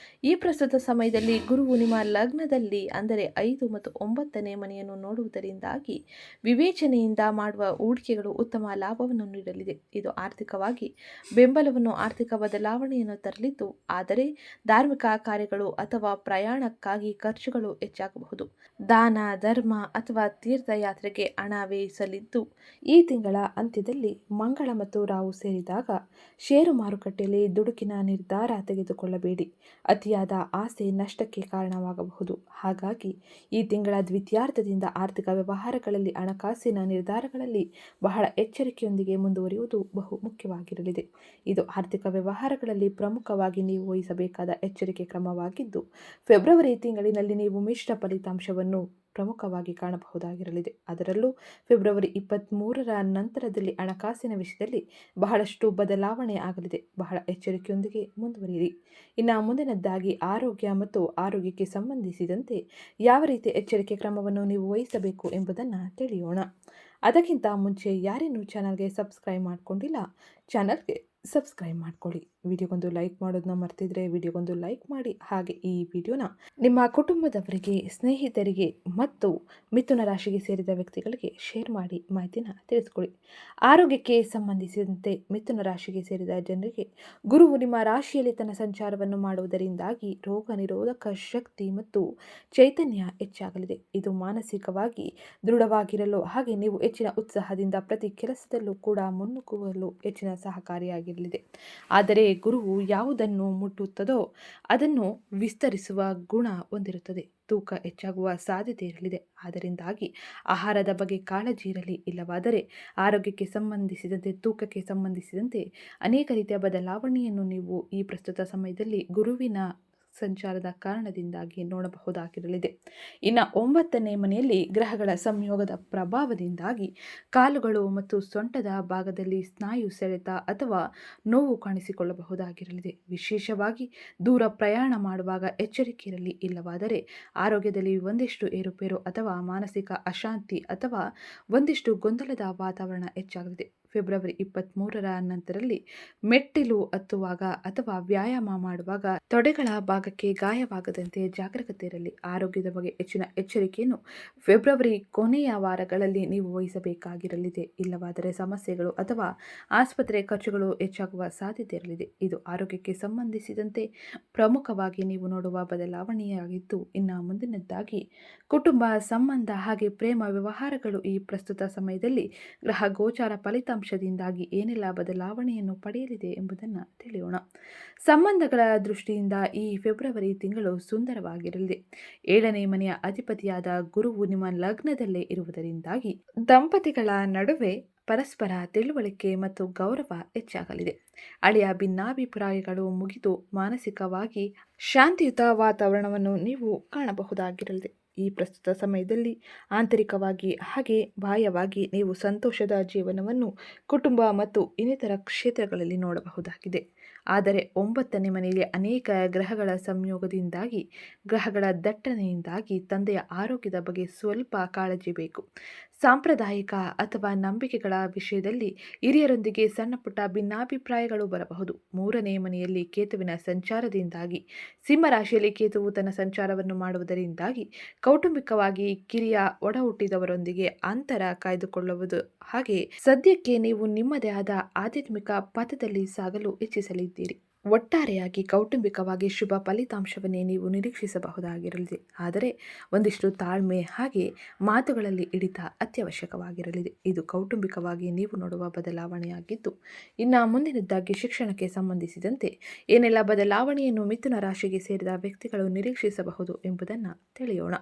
ಈ ಪ್ರಸ್ತುತ ಸಮಯದಲ್ಲಿ ಗುರುವು ನಿಮ್ಮ ಲಗ್ನದಲ್ಲಿ ಅಂದರೆ 5 ಮತ್ತು 9ನೇ ಮನೆಯನ್ನು ನೋಡುವುದರಿಂದಾಗಿ ವಿವೇಚನೆಯಿಂದ ಮಾಡುವ ಹೂಡಿಕೆಗಳು ಉತ್ತಮ ಲಾಭವನ್ನು ನೀಡಲಿದೆ. ಇದು ಆರ್ಥಿಕವಾಗಿ ಬೆಂಬಲವನ್ನು, ಆರ್ಥಿಕ ಬದಲಾವಣೆಯನ್ನು ತರಲಿದ್ದು, ಆದರೆ ಧಾರ್ಮಿಕ ಕಾರ್ಯಗಳು ಅಥವಾ ಪ್ರಯಾಣಕ್ಕಾಗಿ ಖರ್ಚುಗಳು ಹೆಚ್ಚಾಗಬಹುದು. ದಾನ, ಧರ್ಮ ಅಥವಾ ತೀರ್ಥಯಾತ್ರೆಗೆ ಹಣ ವ್ಯಯಿಸಲಿದ್ದು, ಈ ತಿಂಗಳ ಅಂತ್ಯದಲ್ಲಿ ಮಂಗಳ ಮತ್ತು ರಾಹು ಹಣವು ಸೇರಿದಾಗ ಷೇರು ಮಾರುಕಟ್ಟೆಯಲ್ಲಿ ದುಡುಕಿನ ನಿರ್ಧಾರ ತೆಗೆದುಕೊಳ್ಳಬೇಡಿ. ಅತಿಯಾದ ಆಸೆ ನಷ್ಟಕ್ಕೆ ಕಾರಣವಾಗಬಹುದು. ಹಾಗಾಗಿ ಈ ತಿಂಗಳ ದ್ವಿತೀಯಾರ್ಧದಿಂದ ಆರ್ಥಿಕ ವ್ಯವಹಾರಗಳಲ್ಲಿ, ಹಣಕಾಸಿನ ನಿರ್ಧಾರಗಳಲ್ಲಿ ಬಹಳ ಎಚ್ಚರಿಕೆಯೊಂದಿಗೆ ಮುಂದುವರಿಯುವುದು ಬಹು ಮುಖ್ಯವಾಗಿರಲಿದೆ. ಇದು ಆರ್ಥಿಕ ವ್ಯವಹಾರಗಳಲ್ಲಿ ಪ್ರಮುಖವಾಗಿ ನೀವು ವಹಿಸಬೇಕಾದ ಎಚ್ಚರಿಕೆ ಕ್ರಮವಾಗಿದ್ದು, ಫೆಬ್ರವರಿ ತಿಂಗಳಿನಲ್ಲಿ ನೀವು ಮಿಶ್ರ ಫಲಿತಾಂಶವನ್ನು ಪ್ರಮುಖವಾಗಿ ಕಾಣಬಹುದಾಗಿರಲಿದೆ. ಅದರಲ್ಲೂ ಫೆಬ್ರವರಿ 23ರ ನಂತರದಲ್ಲಿ ಹಣಕಾಸಿನ ವಿಷಯದಲ್ಲಿ ಬಹಳಷ್ಟು ಬದಲಾವಣೆ ಆಗಲಿದೆ. ಬಹಳ ಎಚ್ಚರಿಕೆಯೊಂದಿಗೆ ಮುಂದುವರಿಯಿರಿ. ಇನ್ನು ಮುಂದಿನದ್ದಾಗಿ ಆರೋಗ್ಯ ಮತ್ತು ಆರೋಗ್ಯಕ್ಕೆ ಸಂಬಂಧಿಸಿದಂತೆ ಯಾವ ರೀತಿಯ ಎಚ್ಚರಿಕೆ ಕ್ರಮವನ್ನು ನೀವು ವಹಿಸಬೇಕು ಎಂಬುದನ್ನು ತಿಳಿಯೋಣ. ಅದಕ್ಕಿಂತ ಮುಂಚೆ ಯಾರೇನು ಚಾನಲ್ಗೆ ಸಬ್ಸ್ಕ್ರೈಬ್ ಮಾಡಿಕೊಂಡಿಲ್ಲ, ಚಾನಲ್ಗೆ ಸಬ್ಸ್ಕ್ರೈಬ್ ಮಾಡ್ಕೊಳ್ಳಿ. ವಿಡಿಯೋಗೊಂದು ಲೈಕ್ ಮಾಡೋದನ್ನ ಮರ್ತಿದ್ರೆ ವಿಡಿಯೋಗೊಂದು ಲೈಕ್ ಮಾಡಿ. ಹಾಗೆ ಈ ವಿಡಿಯೋನ ನಿಮ್ಮ ಕುಟುಂಬದವರಿಗೆ, ಸ್ನೇಹಿತರಿಗೆ ಮತ್ತು ಮಿಥುನ ರಾಶಿಗೆ ಸೇರಿದ ವ್ಯಕ್ತಿಗಳಿಗೆ ಶೇರ್ ಮಾಡಿ ಮಾಹಿತಿನ ತಿಳಿಸ್ಕೊಳ್ಳಿ. ಆರೋಗ್ಯಕ್ಕೆ ಸಂಬಂಧಿಸಿದಂತೆ ಮಿಥುನ ರಾಶಿಗೆ ಸೇರಿದ ಜನರಿಗೆ ಗುರುವು ನಿಮ್ಮ ರಾಶಿಯಲ್ಲಿ ತನ್ನ ಸಂಚಾರವನ್ನು ಮಾಡುವುದರಿಂದಾಗಿ ರೋಗ ನಿರೋಧಕ ಶಕ್ತಿ ಮತ್ತು ಚೈತನ್ಯ ಹೆಚ್ಚಾಗಲಿದೆ. ಇದು ಮಾನಸಿಕವಾಗಿ ದೃಢವಾಗಿರಲು ಹಾಗೆ ನೀವು ಹೆಚ್ಚಿನ ಉತ್ಸಾಹದಿಂದ ಪ್ರತಿ ಕೆಲಸದಲ್ಲೂ ಕೂಡ ಮುನ್ನುಗ್ಗುವಲು ಹೆಚ್ಚಿನ ಸಹಕಾರಿಯಾಗಿರಲಿದೆ. ಆದರೆ ಗುರುವು ಯಾವುದನ್ನು ಮುಟ್ಟುತ್ತದೋ ಅದನ್ನು ವಿಸ್ತರಿಸುವ ಗುಣ ಹೊಂದಿರುತ್ತದೆ. ತೂಕ ಹೆಚ್ಚಾಗುವ ಸಾಧ್ಯತೆ ಇರಲಿದೆ. ಅದರಿಂದಾಗಿ ಆಹಾರದ ಬಗ್ಗೆ ಕಾಳಜಿ ಇರಲಿ. ಇಲ್ಲವಾದರೆ ಆರೋಗ್ಯಕ್ಕೆ ಸಂಬಂಧಿಸಿದಂತೆ, ತೂಕಕ್ಕೆ ಸಂಬಂಧಿಸಿದಂತೆ ಅನೇಕ ರೀತಿಯ ಬದಲಾವಣೆಯನ್ನು ನೀವು ಈ ಪ್ರಸ್ತುತ ಸಮಯದಲ್ಲಿ ಗುರುವಿನ ಸಂಚಾರದ ಕಾರಣದಿಂದಾಗಿ ನೋಡಬಹುದಾಗಿರಲಿದೆ. ಇನ್ನು 9ನೇ ಮನೆಯಲ್ಲಿ ಗ್ರಹಗಳ ಸಂಯೋಗದ ಪ್ರಭಾವದಿಂದಾಗಿ ಕಾಲುಗಳು ಮತ್ತು ಸೊಂಟದ ಭಾಗದಲ್ಲಿ ಸ್ನಾಯು ಸೆಳೆತ ಅಥವಾ ನೋವು ಕಾಣಿಸಿಕೊಳ್ಳಬಹುದಾಗಿರಲಿದೆ. ವಿಶೇಷವಾಗಿ ದೂರ ಪ್ರಯಾಣ ಮಾಡುವಾಗ ಎಚ್ಚರಿಕೆ ಇರಲಿ. ಇಲ್ಲವಾದರೆ ಆರೋಗ್ಯದಲ್ಲಿ ಒಂದಿಷ್ಟು ಏರುಪೇರು ಅಥವಾ ಮಾನಸಿಕ ಅಶಾಂತಿ ಅಥವಾ ಒಂದಿಷ್ಟು ಗೊಂದಲದ ವಾತಾವರಣ ಹೆಚ್ಚಾಗಲಿದೆ. ಫೆಬ್ರವರಿ 23ರ ನಂತರದಲ್ಲಿ ಮೆಟ್ಟಿಲು ಹತ್ತುವಾಗ ಅಥವಾ ವ್ಯಾಯಾಮ ಮಾಡುವಾಗ ತೊಡೆಗಳ ಭಾಗಕ್ಕೆ ಗಾಯವಾಗದಂತೆ ಜಾಗರೂಕತೆ ಇರಲಿ. ಆರೋಗ್ಯದ ಬಗ್ಗೆ ಹೆಚ್ಚಿನ ಎಚ್ಚರಿಕೆಯನ್ನು ಫೆಬ್ರವರಿ ಕೊನೆಯ ವಾರಗಳಲ್ಲಿ ನೀವು ವಹಿಸಬೇಕಾಗಿರಲಿದೆ. ಇಲ್ಲವಾದರೆ ಸಮಸ್ಯೆಗಳು ಅಥವಾ ಆಸ್ಪತ್ರೆ ಖರ್ಚುಗಳು ಹೆಚ್ಚಾಗುವ ಸಾಧ್ಯತೆ ಇರಲಿದೆ. ಇದು ಆರೋಗ್ಯಕ್ಕೆ ಸಂಬಂಧಿಸಿದಂತೆ ಪ್ರಮುಖವಾಗಿ ನೀವು ನೋಡುವ ಬದಲಾವಣೆಯಾಗಿದ್ದು, ಇನ್ನು ಮುಂದಿನದ್ದಾಗಿ ಕುಟುಂಬ ಸಂಬಂಧ ಹಾಗೆ ಪ್ರೇಮ ವ್ಯವಹಾರಗಳು ಈ ಪ್ರಸ್ತುತ ಸಮಯದಲ್ಲಿ ಗ್ರಹ ಗೋಚಾರ ಫಲಿತಾಂಶದಿಂದಾಗಿ ಏನೆಲ್ಲ ಬದಲಾವಣೆಯನ್ನು ಪಡೆಯಲಿದೆ ಎಂಬುದನ್ನು ತಿಳಿಯೋಣ. ಸಂಬಂಧಗಳ ದೃಷ್ಟಿಯಿಂದ ಈ ಫೆಬ್ರವರಿ ತಿಂಗಳು ಸುಂದರವಾಗಿರಲಿದೆ. 7ನೇ ಮನೆಯ ಅಧಿಪತಿಯಾದ ಗುರುವು ನಿಮ್ಮ ಲಗ್ನದಲ್ಲೇ ಇರುವುದರಿಂದಾಗಿ ದಂಪತಿಗಳ ನಡುವೆ ಪರಸ್ಪರ ತಿಳುವಳಿಕೆ ಮತ್ತು ಗೌರವ ಹೆಚ್ಚಾಗಲಿದೆ. ಹಳೆಯ ಭಿನ್ನಾಭಿಪ್ರಾಯಗಳು ಮುಗಿದು ಮಾನಸಿಕವಾಗಿ ಶಾಂತಿಯುತ ವಾತಾವರಣವನ್ನು ನೀವು ಕಾಣಬಹುದಾಗಿರಲಿದೆ. ಈ ಪ್ರಸ್ತುತ ಸಮಯದಲ್ಲಿ ಆಂತರಿಕವಾಗಿ ಹಾಗೆ ಬಾಹ್ಯವಾಗಿ ನೀವು ಸಂತೋಷದ ಜೀವನವನ್ನು ಕುಟುಂಬ ಮತ್ತು ಇನ್ನಿತರ ಕ್ಷೇತ್ರಗಳಲ್ಲಿ ನೋಡಬಹುದಾಗಿದೆ. ಆದರೆ 9ನೇ ಮನೆಯಲ್ಲಿ ಅನೇಕ ಗ್ರಹಗಳ ಸಂಯೋಗದಿಂದಾಗಿ, ಗ್ರಹಗಳ ದಟ್ಟಣೆಯಿಂದಾಗಿ ತಂದೆಯ ಆರೋಗ್ಯದ ಬಗ್ಗೆ ಸ್ವಲ್ಪ ಕಾಳಜಿ ಬೇಕು. ಸಾಂಪ್ರದಾಯಿಕ ಅಥವಾ ನಂಬಿಕೆಗಳ ವಿಷಯದಲ್ಲಿ ಹಿರಿಯರೊಂದಿಗೆ ಸಣ್ಣ ಪುಟ್ಟ ಭಿನ್ನಾಭಿಪ್ರಾಯಗಳು ಬರಬಹುದು. 3ನೇ ಮನೆಯಲ್ಲಿ ಕೇತುವಿನ ಸಂಚಾರದಿಂದಾಗಿ, ಸಿಂಹರಾಶಿಯಲ್ಲಿ ಕೇತುವು ತನ್ನ ಸಂಚಾರವನ್ನು ಮಾಡುವುದರಿಂದಾಗಿ ಕೌಟುಂಬಿಕವಾಗಿ ಕಿರಿಯ ಒಡ ಹುಟ್ಟಿದವರೊಂದಿಗೆ ಅಂತರ ಕಾಯ್ದುಕೊಳ್ಳುವುದು ಹಾಗೆ ಸದ್ಯಕ್ಕೆ ನೀವು ನಿಮ್ಮದೇ ಆದ ಆಧ್ಯಾತ್ಮಿಕ ಪಥದಲ್ಲಿ ಸಾಗಲು ಇಚ್ಛಿಸಲಿದ್ದೀರಿ. ಒಟ್ಟಾರೆಯಾಗಿ ಕೌಟುಂಬಿಕವಾಗಿ ಶುಭ ಫಲಿತಾಂಶವನ್ನೇ ನೀವು ನಿರೀಕ್ಷಿಸಬಹುದಾಗಿರಲಿದೆ. ಆದರೆ ಒಂದಿಷ್ಟು ತಾಳ್ಮೆ ಹಾಗೆ ಮಾತುಗಳಲ್ಲಿ ಹಿಡಿತ ಅತ್ಯವಶ್ಯಕವಾಗಿರಲಿದೆ. ಇದು ಕೌಟುಂಬಿಕವಾಗಿ ನೀವು ನೋಡುವ ಬದಲಾವಣೆಯಾಗಿದ್ದು, ಇನ್ನು ಮುಂದಿನದ್ದಾಗಿ ಶಿಕ್ಷಣಕ್ಕೆ ಸಂಬಂಧಿಸಿದಂತೆ ಏನೆಲ್ಲ ಬದಲಾವಣೆಯನ್ನು ಮಿಥುನ ರಾಶಿಗೆ ಸೇರಿದ ವ್ಯಕ್ತಿಗಳು ನಿರೀಕ್ಷಿಸಬಹುದು ಎಂಬುದನ್ನು ತಿಳಿಯೋಣ.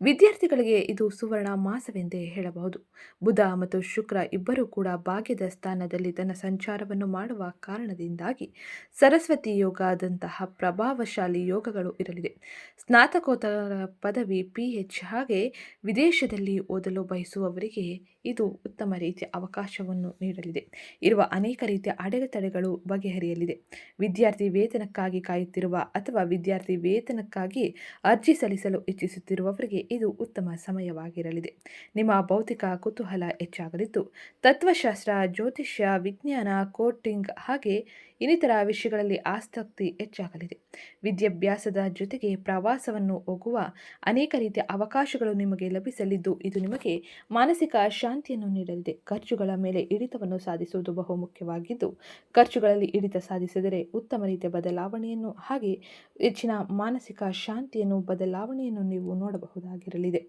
ವಿದ್ಯಾರ್ಥಿಗಳಿಗೆ ಇದು ಸುವರ್ಣ ಮಾಸವೆಂದೇ ಹೇಳಬಹುದು. ಬುಧ ಮತ್ತು ಶುಕ್ರ ಇಬ್ಬರೂ ಕೂಡ ಭಾಗ್ಯದ ಸ್ಥಾನದಲ್ಲಿ ತನ್ನ ಸಂಚಾರವನ್ನು ಮಾಡುವ ಕಾರಣದಿಂದಾಗಿ ಸರಸ್ವತಿ ಯೋಗದಂತಹ ಪ್ರಭಾವಶಾಲಿ ಯೋಗಗಳು ಇರಲಿದೆ. ಸ್ನಾತಕೋತ್ತರ ಪದವಿ, PH ಹಾಗೆ ವಿದೇಶದಲ್ಲಿ ಓದಲು ಬಯಸುವವರಿಗೆ ಇದು ಉತ್ತಮ ರೀತಿಯ ಅವಕಾಶವನ್ನು ನೀಡಲಿದೆ. ಇರುವ ಅನೇಕ ರೀತಿಯ ಅಡೆತಡೆಗಳು ಬಗೆಹರಿಯಲಿದೆ. ವಿದ್ಯಾರ್ಥಿ ವೇತನಕ್ಕಾಗಿ ಕಾಯುತ್ತಿರುವ ಅಥವಾ ವಿದ್ಯಾರ್ಥಿ ವೇತನಕ್ಕಾಗಿ ಅರ್ಜಿ ಸಲ್ಲಿಸಲು ಇಚ್ಛಿಸುತ್ತಿರುವವರಿಗೆ ಇದು ಉತ್ತಮ ಸಮಯವಾಗಿರಲಿದೆ. ನಿಮ್ಮ ಭೌತಿಕ ಕುತೂಹಲ ಹೆಚ್ಚಾಗಲಿದ್ದು, ತತ್ವಶಾಸ್ತ್ರ, ಜ್ಯೋತಿಷ್ಯ, ವಿಜ್ಞಾನ, ಕೋಟಿಂಗ್ ಹಾಗೆ ಇನ್ನಿತರ ವಿಷಯಗಳಲ್ಲಿ ಆಸಕ್ತಿ ಹೆಚ್ಚಾಗಲಿದೆ. ವಿದ್ಯಾಭ್ಯಾಸದ ಜೊತೆಗೆ ಪ್ರವಾಸವನ್ನು ಹೋಗುವ ಅನೇಕ ರೀತಿಯ ಅವಕಾಶಗಳು ನಿಮಗೆ ಲಭಿಸಲಿದ್ದು, ಇದು ನಿಮಗೆ ಮಾನಸಿಕ ಶಾಂತಿಯನ್ನು ನೀಡಲಿದೆ. ಖರ್ಚುಗಳ ಮೇಲೆ ಹಿಡಿತವನ್ನು ಸಾಧಿಸುವುದು ಬಹುಮುಖ್ಯವಾಗಿದ್ದು, ಖರ್ಚುಗಳಲ್ಲಿ ಹಿಡಿತ ಸಾಧಿಸಿದರೆ ಉತ್ತಮ ರೀತಿಯ ಬದಲಾವಣೆಯನ್ನು ಹಾಗೆ ಹೆಚ್ಚಿನ ಮಾನಸಿಕ ಶಾಂತಿಯನ್ನು ಬದಲಾವಣೆಯನ್ನು ನೀವು ನೋಡಬಹುದಾಗಿರಲಿದೆ.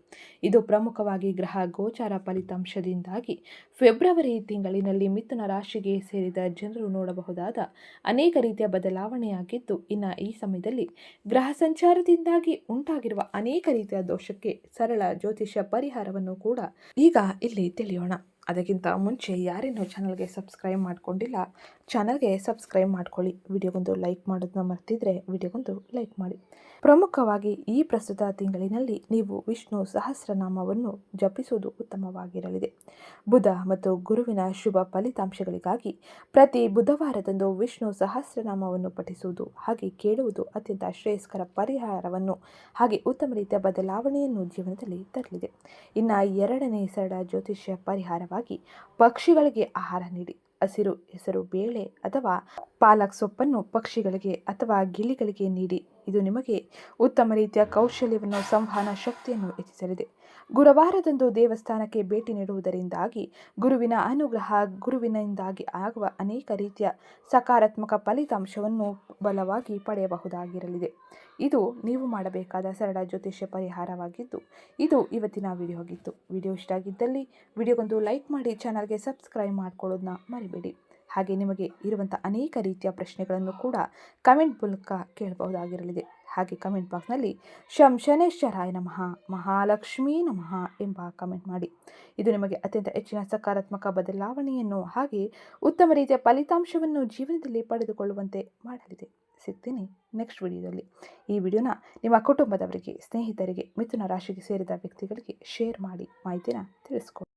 ಇದು ಪ್ರಮುಖವಾಗಿ ಗ್ರಹ ಗೋಚಾರ ಫಲಿತಾಂಶದಿಂದಾಗಿ ಫೆಬ್ರವರಿ ತಿಂಗಳಿನಲ್ಲಿ ಮಿಥುನ ರಾಶಿಗೆ ಸೇರಿದ ಜನರು ನೋಡಬಹುದಾದ ಅನೇಕ ರೀತಿಯ ಬದಲಾವಣೆಯಾಗಿದ್ದು, ಇನ್ನು ಈ ಸಮಯದಲ್ಲಿ ಗ್ರಹ ಸಂಚಾರದಿಂದಾಗಿ ಉಂಟಾಗಿರುವ ಅನೇಕ ರೀತಿಯ ದೋಷಕ್ಕೆ ಸರಳ ಜ್ಯೋತಿಷ್ಯ ಪರಿಹಾರವನ್ನು ಕೂಡ ಈಗ ಇಲ್ಲಿ ತಿಳಿಯೋಣ. ಅದಕ್ಕಿಂತ ಮುಂಚೆ ಯಾರೇನೋ ಚಾನಲ್ಗೆ ಸಬ್ಸ್ಕ್ರೈಬ್ ಮಾಡ್ಕೊಂಡಿಲ್ಲ, ಚಾನಲ್ಗೆ ಸಬ್ಸ್ಕ್ರೈಬ್ ಮಾಡ್ಕೊಳ್ಳಿ. ವಿಡಿಯೋಗೊಂದು ಲೈಕ್ ಮಾಡೋದನ್ನ ಮರ್ತಿದ್ರೆ ವಿಡಿಯೋಗೊಂದು ಲೈಕ್ ಮಾಡಿ. ಪ್ರಮುಖವಾಗಿ ಈ ಪ್ರಸ್ತುತ ತಿಂಗಳಿನಲ್ಲಿ ನೀವು ವಿಷ್ಣು ಸಹಸ್ರನಾಮವನ್ನು ಜಪಿಸುವುದು ಉತ್ತಮವಾಗಿರಲಿದೆ. ಬುಧ ಮತ್ತು ಗುರುವಿನ ಶುಭ ಫಲಿತಾಂಶಗಳಿಗಾಗಿ ಪ್ರತಿ ಬುಧವಾರದಂದು ವಿಷ್ಣು ಸಹಸ್ರನಾಮವನ್ನು ಪಠಿಸುವುದು ಹಾಗೆ ಕೇಳುವುದು ಅತ್ಯಂತ ಶ್ರೇಯಸ್ಕರ ಪರಿಹಾರವನ್ನು ಹಾಗೆ ಉತ್ತಮ ರೀತಿಯ ಬದಲಾವಣೆಯನ್ನು ಜೀವನದಲ್ಲಿ ತರಲಿದೆ. ಇನ್ನು ಎರಡನೇ ಸರಳ ಜ್ಯೋತಿಷ್ಯ ಪರಿಹಾರವಾಗಿ ಪಕ್ಷಿಗಳಿಗೆ ಆಹಾರ ನೀಡಿ. ಹಸಿರು ಹೆಸರು ಬೇಳೆ ಅಥವಾ ಪಾಲಕ್ ಸೊಪ್ಪನ್ನು ಪಕ್ಷಿಗಳಿಗೆ ಅಥವಾ ಗಿಳಿಗಳಿಗೆ ನೀಡಿ. ಇದು ನಿಮಗೆ ಉತ್ತಮ ರೀತಿಯ ಕೌಶಲ್ಯವನ್ನು ಸಂವಹನ ಶಕ್ತಿಯನ್ನು ಹೆಚ್ಚಿಸಲಿದೆ. ಗುರುವಾರದಂದು ದೇವಸ್ಥಾನಕ್ಕೆ ಭೇಟಿ ನೀಡುವುದರಿಂದಾಗಿ ಗುರುವಿನ ಅನುಗ್ರಹ, ಗುರುವಿನಿಂದಾಗಿ ಆಗುವ ಅನೇಕ ರೀತಿಯ ಸಕಾರಾತ್ಮಕ ಫಲಿತಾಂಶವನ್ನು ಬಲವಾಗಿ ಪಡೆಯಬಹುದಾಗಿರಲಿದೆ. ಇದು ನೀವು ಮಾಡಬೇಕಾದ ಸರಳ ಜ್ಯೋತಿಷ್ಯ ಪರಿಹಾರವಾಗಿದ್ದು, ಇದು ಇವತ್ತಿನ ವಿಡಿಯೋ ಆಗಿತ್ತು. ವಿಡಿಯೋ ಇಷ್ಟ ಆಗಿದ್ದಲ್ಲಿ ವಿಡಿಯೋಗೊಂದು ಲೈಕ್ ಮಾಡಿ, ಚಾನಲ್ಗೆ ಸಬ್ಸ್ಕ್ರೈಬ್ ಮಾಡ್ಕೊಳ್ಳೋದನ್ನ ಮರಿಬೇಡಿ. ಹಾಗೆ ನಿಮಗೆ ಇರುವಂಥ ಅನೇಕ ರೀತಿಯ ಪ್ರಶ್ನೆಗಳನ್ನು ಕೂಡ ಕಮೆಂಟ್ ಮೂಲಕ ಕೇಳಬಹುದಾಗಿರಲಿದೆ. ಹಾಗೆ ಕಮೆಂಟ್ ಬಾಕ್ಸ್ನಲ್ಲಿ ಶಂ ಶನೇಶ್ವರಾಯ ನಮಃ, ಮಹಾಲಕ್ಷ್ಮೀ ನಮಃ ಎಂಬ ಕಮೆಂಟ್ ಮಾಡಿ. ಇದು ನಿಮಗೆ ಅತ್ಯಂತ ಹೆಚ್ಚಿನ ಸಕಾರಾತ್ಮಕ ಬದಲಾವಣೆಯನ್ನು ಹಾಗೆ ಉತ್ತಮ ರೀತಿಯ ಫಲಿತಾಂಶವನ್ನು ಜೀವನದಲ್ಲಿ ಪಡೆದುಕೊಳ್ಳುವಂತೆ ಮಾಡಲಿದೆ. ಸಿಗ್ತೀನಿ ನೆಕ್ಸ್ಟ್ ವಿಡಿಯೋದಲ್ಲಿ. ಈ ವಿಡಿಯೋನ ನಿಮ್ಮ ಕುಟುಂಬದವರಿಗೆ, ಸ್ನೇಹಿತರಿಗೆ, ಮಿಥುನ ರಾಶಿಗೆ ಸೇರಿದ ವ್ಯಕ್ತಿಗಳಿಗೆ ಶೇರ್ ಮಾಡಿ ಮಾಹಿತಿನ ತಿಳಿಸ್ಕೊಡಿ.